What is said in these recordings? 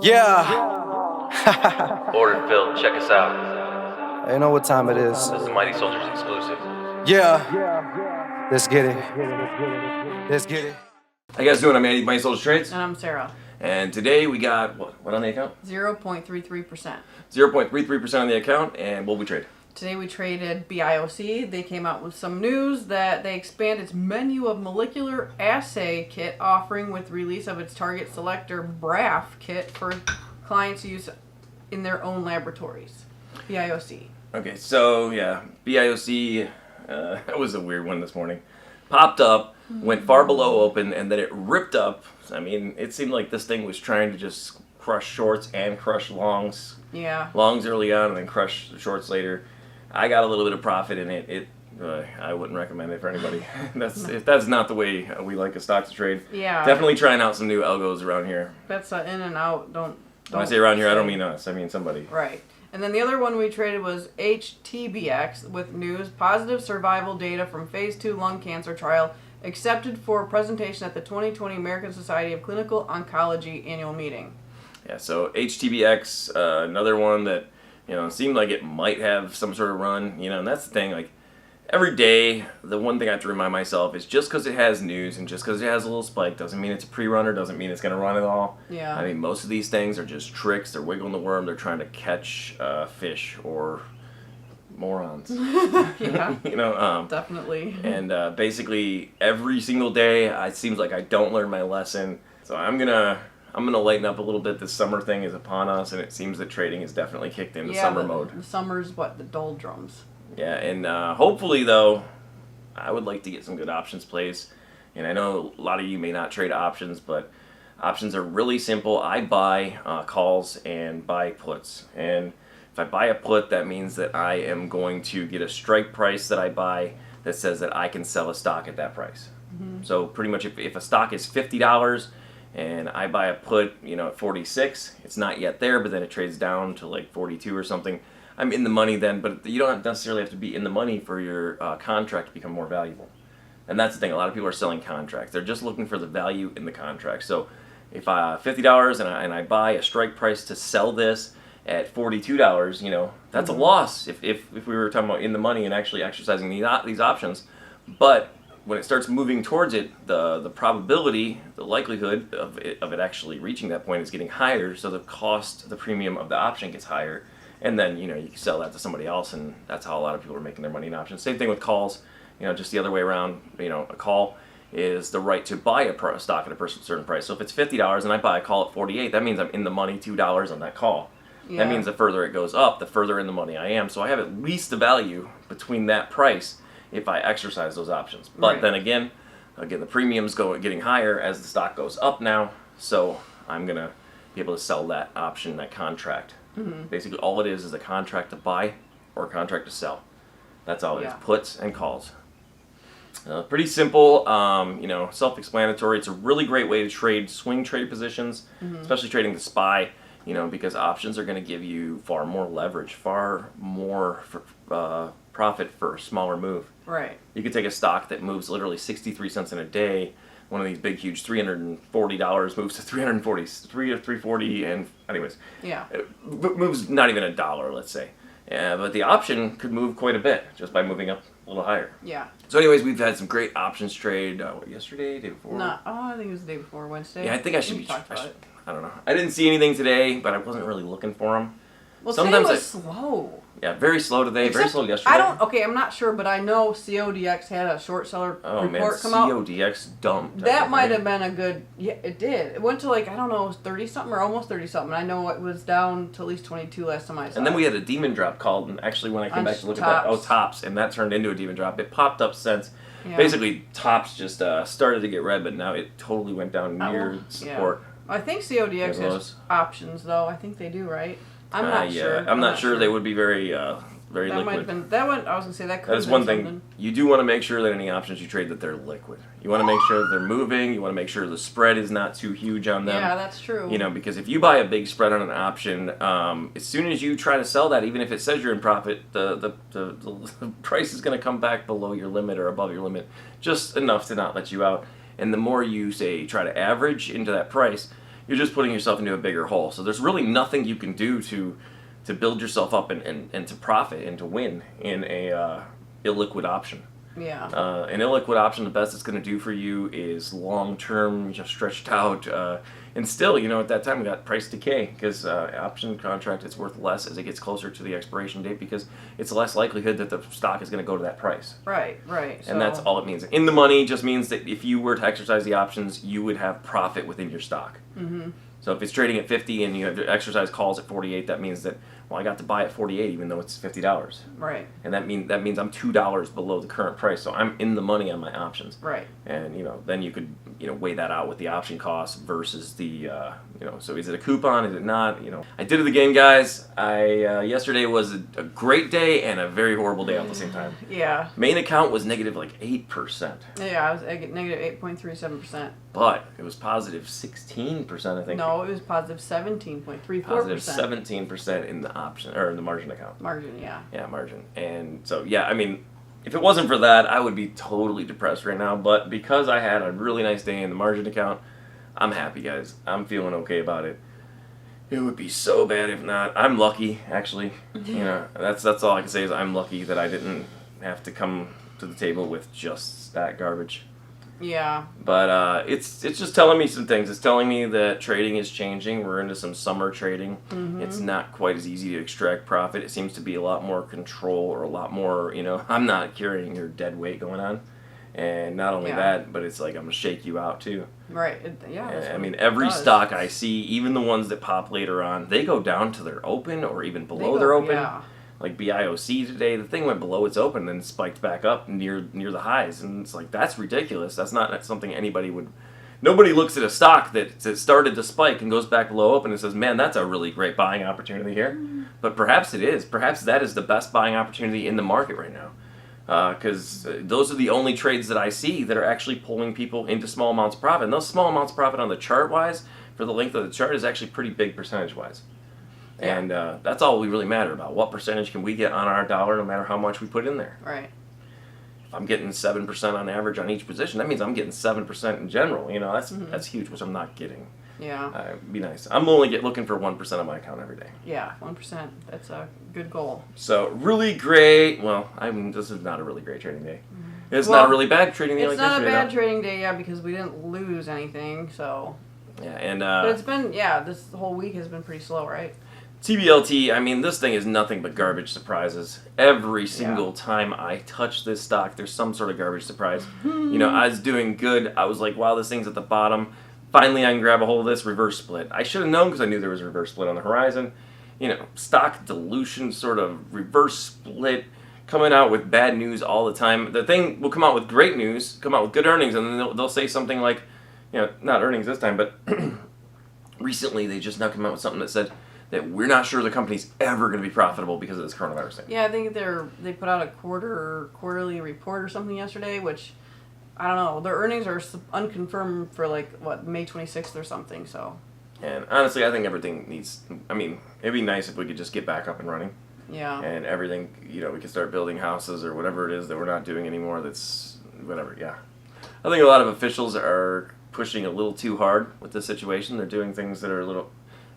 Yeah. Order filled, check us out. You know what time it is. This is Mighty Soldiers exclusive. Yeah. Let's get it. Let's get it. How you guys doing? I'm Andy, Mighty Soldiers Trades. And I'm Sarah. And today we got, what on the account? 0.33%. 0.33% on the account, and what we trade? Today we traded BIOC. They came out with some news that they expand its menu of molecular assay kit offering with release of its target selector BRAF kit for clients' use in their own laboratories. BIOC. Okay, so yeah, BIOC, that was a weird one this morning. Popped up, went far below open, and then it ripped up. I mean, it seemed like this thing was trying to just crush shorts and crush longs. Yeah. Longs early on and then crush the shorts later. I got a little bit of profit in it. I wouldn't recommend it for anybody. If that's not the way we like a stock to trade. Yeah. Definitely trying out some new algos around here. That's in and out. Don't When I say around here, I don't mean us. I mean somebody. Right. And then the other one we traded was HTBX with news. Positive survival data from phase 2 lung cancer trial accepted for presentation at the 2020 American Society of Clinical Oncology annual meeting. Yeah, so HTBX, another one that, seemed like it might have some sort of run, and that's the thing, like, every day, the one thing I have to remind myself is just because it has news and just because it has a little spike doesn't mean it's a pre-runner, doesn't mean it's going to run at all. Yeah. I mean, most of these things are just tricks. They're wiggling the worm. They're trying to catch fish or morons. Yeah. Definitely. And basically, every single day, it seems like I don't learn my lesson. So I'm gonna lighten up a little bit. The summer thing is upon us, and it seems that trading is definitely kicked into summer mode. The summer's the doldrums. Yeah, and hopefully, though, I would like to get some good options plays. And I know a lot of you may not trade options, but options are really simple. I buy calls and buy puts. And if I buy a put, that means that I am going to get a strike price that I buy that says that I can sell a stock at that price. Mm-hmm. So pretty much if a stock is $50 and I buy a put, at 46, it's not yet there, but then it trades down to like 42 or something. I'm in the money then, but you don't necessarily have to be in the money for your contract to become more valuable. And that's the thing, a lot of people are selling contracts. They're just looking for the value in the contract. So if $50 and I buy a strike price to sell this at $42, that's a loss if we were talking about in the money and actually exercising these options. But when it starts moving towards it, the probability, the likelihood of it actually reaching that point is getting higher, so the premium of the option gets higher. And then, you can sell that to somebody else, and that's how a lot of people are making their money in options. Same thing with calls, just the other way around. A call is the right to buy a stock at a certain price. So if it's $50 and I buy a call at 48, that means I'm in the money $2 on that call. Yeah. That means the further it goes up, the further in the money I am. So I have at least the value between that price if I exercise those options. But then again, the premiums getting higher as the stock goes up now. So I'm going to be able to sell that option, that contract. Mm-hmm. Basically, all it is a contract to buy or a contract to sell. That's all it is. Puts and calls. Pretty simple, self-explanatory. It's a really great way to trade swing trade positions, especially trading the SPY, because options are going to give you far more leverage, far more profit for a smaller move. Right. You could take a stock that moves literally 63 cents in a day. One of these big, huge $340 moves to 340, and anyways, it moves not even $1, let's say. But the option could move quite a bit just by moving up a little higher. Yeah. So anyways, we've had some great options trade. Yesterday, day before? No, I think it was the day before, Wednesday. Yeah, I think I should be. I don't know. I didn't see anything today, but I wasn't really looking for them. Well, sometimes today was slow. Yeah, very slow today. Very slow yesterday. I'm not sure, but I know CODX had a short seller report come out. CODX dumped. That might have been a good. Yeah, it did. It went to 30 something or almost 30 something. I know it was down to at least 22 last time I saw. And then we had a demon drop called, and actually when I came back to look at that, tops, and that turned into a demon drop. It popped up since. Yeah. Basically, tops just started to get red, but now it totally went down near support. Yeah. I think CODX has options, though. I think they do, right? I'm not sure. I'm not sure they would be very liquid. Might have been that one. I was gonna say that could. That's one thing. You do want to make sure that any options you trade that they're liquid. You want to make sure that they're moving. You want to make sure the spread is not too huge on them. Yeah, that's true. Because if you buy a big spread on an option, as soon as you try to sell that, even if it says you're in profit, the price is going to come back below your limit or above your limit, just enough to not let you out. And the more you try to average into that price, you're just putting yourself into a bigger hole. So there's really nothing you can do to build yourself up and to profit and to win in a illiquid option. Yeah. An illiquid option, the best it's going to do for you is long-term, just stretched out, and still, at that time we got price decay because option contract is worth less as it gets closer to the expiration date because it's less likelihood that the stock is going to go to that price. Right. And that's all it means. In the money just means that if you were to exercise the options, you would have profit within your stock. Mm-hmm. So if it's trading at 50 and you have to exercise calls at 48, that means that, well, I got to buy at 48 even though it's $50. Right. And that means I'm $2 below the current price, so I'm in the money on my options. Right. And then you could weigh that out with the option cost versus the so is it a coupon? Is it not? I did it again, guys. Yesterday was a great day and a very horrible day at the same time. Yeah. Main account was negative like 8%. Yeah, I was negative 8.37%. But it was positive 16%, I think. No, it was positive 17.34%. Positive 17% in the option or in the margin account. Margin, yeah. Yeah, margin. And so if it wasn't for that, I would be totally depressed right now. But because I had a really nice day in the margin account, I'm happy, guys. I'm feeling okay about it. It would be so bad if not. I'm lucky, actually. That's all I can say is I'm lucky that I didn't have to come to the table with just that garbage. Yeah. But it's just telling me some things. It's telling me that trading is changing. We're into some summer trading. Mm-hmm. It's not quite as easy to extract profit. It seems to be a lot more control or a lot more, I'm not carrying your dead weight going on. And not only that, but it's like I'm going to shake you out too. Right. Every stock I see, even the ones that pop later on, they go down to their open or even below their open. Yeah. Like BIOC today, the thing went below its open, then spiked back up near the highs, and it's like that's ridiculous. That's not something anybody would. Nobody looks at a stock that started to spike and goes back below open and says, "Man, that's a really great buying opportunity here." But perhaps it is. Perhaps that is the best buying opportunity in the market right now, because those are the only trades that I see that are actually pulling people into small amounts of profit. And those small amounts of profit on the chart wise, for the length of the chart, is actually pretty big percentage wise. Yeah. And that's all we really matter about. What percentage can we get on our dollar no matter how much we put in there? Right. If I'm getting 7% on average on each position, that means I'm getting 7% in general. That's huge, which I'm not getting. Yeah. It'd be nice. I'm only looking for 1% on my account every day. Yeah, 1%. That's a good goal. So really great. Well, this is not a really great trading day. It's not a really bad trading day like yesterday. It's not a bad trading day, yeah, because we didn't lose anything, so. Yeah, and but it's been, this whole week has been pretty slow, right? TBLT, this thing is nothing but garbage surprises. Every single time I touch this stock, there's some sort of garbage surprise. I was doing good. I was like, wow, this thing's at the bottom. Finally, I can grab a hold of this reverse split. I should have known because I knew there was a reverse split on the horizon. Stock dilution sort of reverse split, coming out with bad news all the time. The thing will come out with great news, come out with good earnings, and then they'll say something like, not earnings this time, but recently they just now come out with something that said that we're not sure the company's ever going to be profitable because of this coronavirus thing. Yeah, I think they put out a quarterly report or something yesterday, which, I don't know, their earnings are unconfirmed for May 26th or something, so. And honestly, I think everything needs, it'd be nice if we could just get back up and running. Yeah. And everything, we could start building houses or whatever it is that we're not doing anymore that's, whatever, yeah. I think a lot of officials are pushing a little too hard with this situation. They're doing things that are a little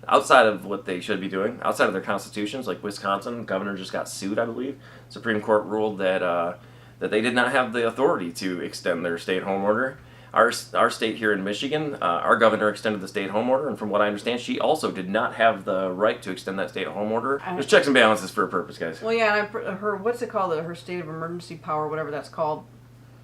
outside of what they should be doing, outside of their constitutions. Like Wisconsin, governor just got sued, I believe. Supreme Court ruled that they did not have the authority to extend their stay-at-home order. Our state here in Michigan, our governor extended the stay-at-home order, and from what I understand, she also did not have the right to extend that stay-at-home order. There's checks and balances for a purpose, guys. Well, yeah, and her, what's it called? Her state of emergency power, whatever that's called,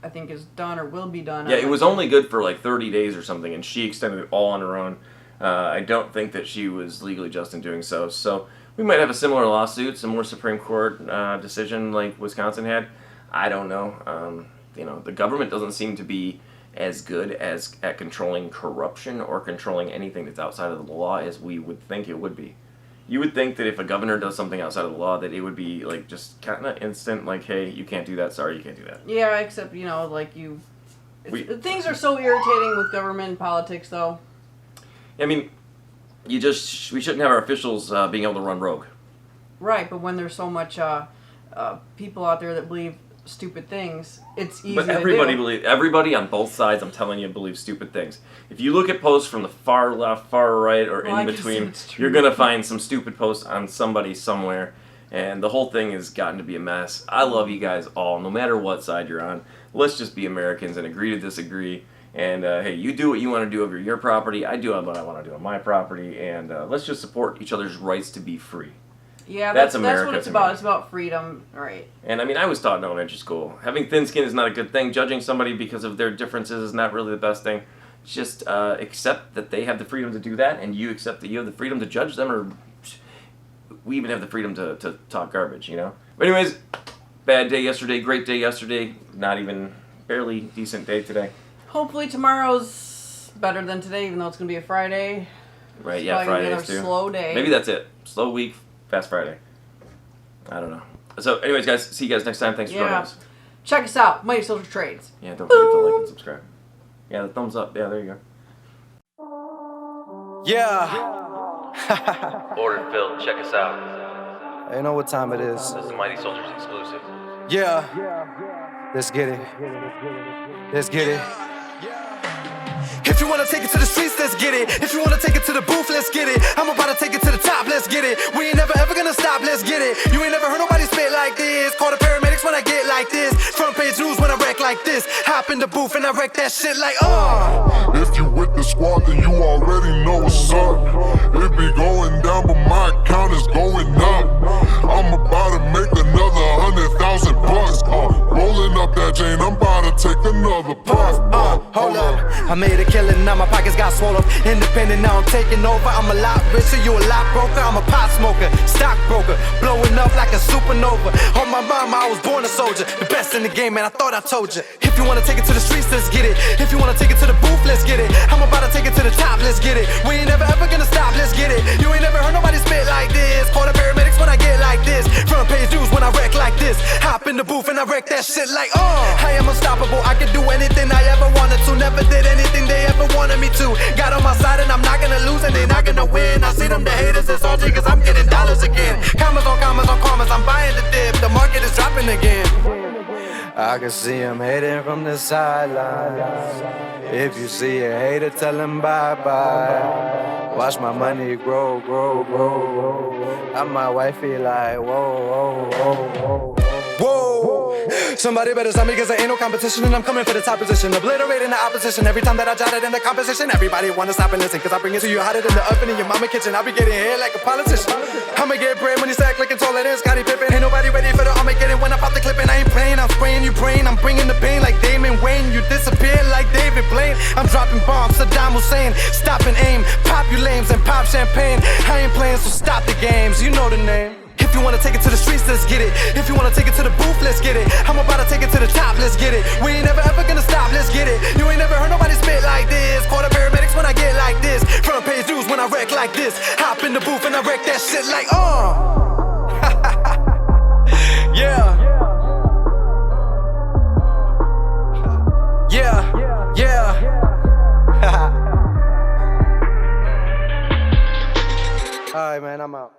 I think is done or will be done. Yeah, it was only good for 30 days or something, and she extended it all on her own. I don't think that she was legally just in doing so. So we might have a similar lawsuit, some more Supreme Court decision like Wisconsin had. I don't know. The government doesn't seem to be as good at controlling corruption or controlling anything that's outside of the law as we would think it would be. You would think that if a governor does something outside of the law that it would be just kind of instant, hey, you can't do that, sorry, you can't do that. Yeah, except, things are so irritating with government and politics, though. We shouldn't have our officials being able to run rogue. Right, but when there's so much people out there that believe stupid things, it's easy But to do. everybody on both sides, I'm telling you, believes stupid things. If you look at posts from the far left, far right, or Well, I in guess between, it's true. you're gonna find some stupid posts on somebody somewhere, and the whole thing has gotten to be a mess. I love you guys all, no matter what side you're on. Let's just be Americans and agree to disagree. And hey, you do what you want to do over your property. I do what I want to do on my property, and let's just support each other's rights to be free. Yeah, That's that's America what it's to about. me. It's about freedom, right? And I mean, I was taught in elementary school, having thin skin is not a good thing. Judging somebody because of their differences is not really the best thing. Just accept that they have the freedom to do that, and you accept that you have the freedom to judge them, or we even have the freedom to talk garbage, you know? But anyways, bad day yesterday, great day yesterday, not even barely decent day today. Hopefully tomorrow's better than today, even though it's gonna be a Friday. Right, It's yeah, probably gonna be Fridays another too. slow day. Maybe that's it. Slow week, fast Friday. I don't know. So anyways, guys, see you guys next time. Thanks for joining Yeah. us. Check us out, Mighty Soldier Trades. Yeah, don't forget to like and subscribe. Yeah, the thumbs up. Yeah, there you go. Yeah. Ordered filled. Check us out. You know what time it is. This is the Mighty Soldiers exclusive. Yeah. Let's get it. Let's get it. If you wanna take it to the streets, let's get it. If you wanna take it to the booth, let's get it. I'm about to take it to the top, let's get it. We ain't never ever gonna stop, let's get it. You ain't never heard nobody spit like this. Call the paramedics when I get like this. Front page news when I wreck like this. Hop in the booth and I wreck that shit like, If you with the squad, then you already know what's up. It be going down, but my account is going up. I'm about to make another 100,000 bucks. Rolling up that chain, I'm about to take another puff. Hold up. I made a killing, now my pockets got swollen. Independent, now I'm taking over. I'm a lot richer, you a lot broker. I'm a pot smoker, stockbroker, blowing up like a supernova. On my mama, I was born a soldier, the best in the game, man. I thought I told you. If you wanna take it to the streets, let's get it. If you wanna take it to the booth, let's get it. I'm about to take it to the top, let's get it. We ain't never ever gonna stop, let's get it. You ain't never heard nobody spit like this. Call the paramedics when I get like this. Front page news when I wreck like this. Hop in the booth and I wreck that shit like, I am unstoppable, I can do anything I ever wanted to. Never did anything they ever wanted me to. Got on my side and I'm not gonna lose and they're not gonna win. I see them, the haters, it's all cause I'm getting dollars again. Commas on commas on commas, I'm buying the dip. The market is dropping again. I can see him hating from the sidelines. If you see a hater, tell him bye-bye. Watch my money grow, grow, grow. And my wifey like, whoa, whoa, whoa, whoa. Somebody better stop me cause there ain't no competition and I'm coming for the top position. Obliterating the opposition every time that I jot it in the composition. Everybody wanna stop and listen cause I bring it to you hotter than the oven in your mama kitchen. I'll be getting hit like a politician. I'ma get bread when you stack looking taller than Scottie Pippen. Ain't nobody ready for the Armageddon when I pop the clip and I ain't playing. I'm spraying you brain, I'm bringing the pain like Damon Wayne. You disappear like David Blaine. I'm dropping bombs, Saddam Hussein. Stop and aim, pop you lames and pop champagne. I ain't playing so stop the games, you know the name. If you wanna take it to the streets, let's get it. If you wanna take it to the booth, let's get it. I'm about to take it to the top, let's get it. We ain't never ever gonna stop, let's get it. You ain't never heard nobody spit like this. Call the paramedics when I get like this. Front page news when I wreck like this. Hop in the booth and I wreck that shit like, Yeah. Yeah. Yeah. Alright, man, I'm out.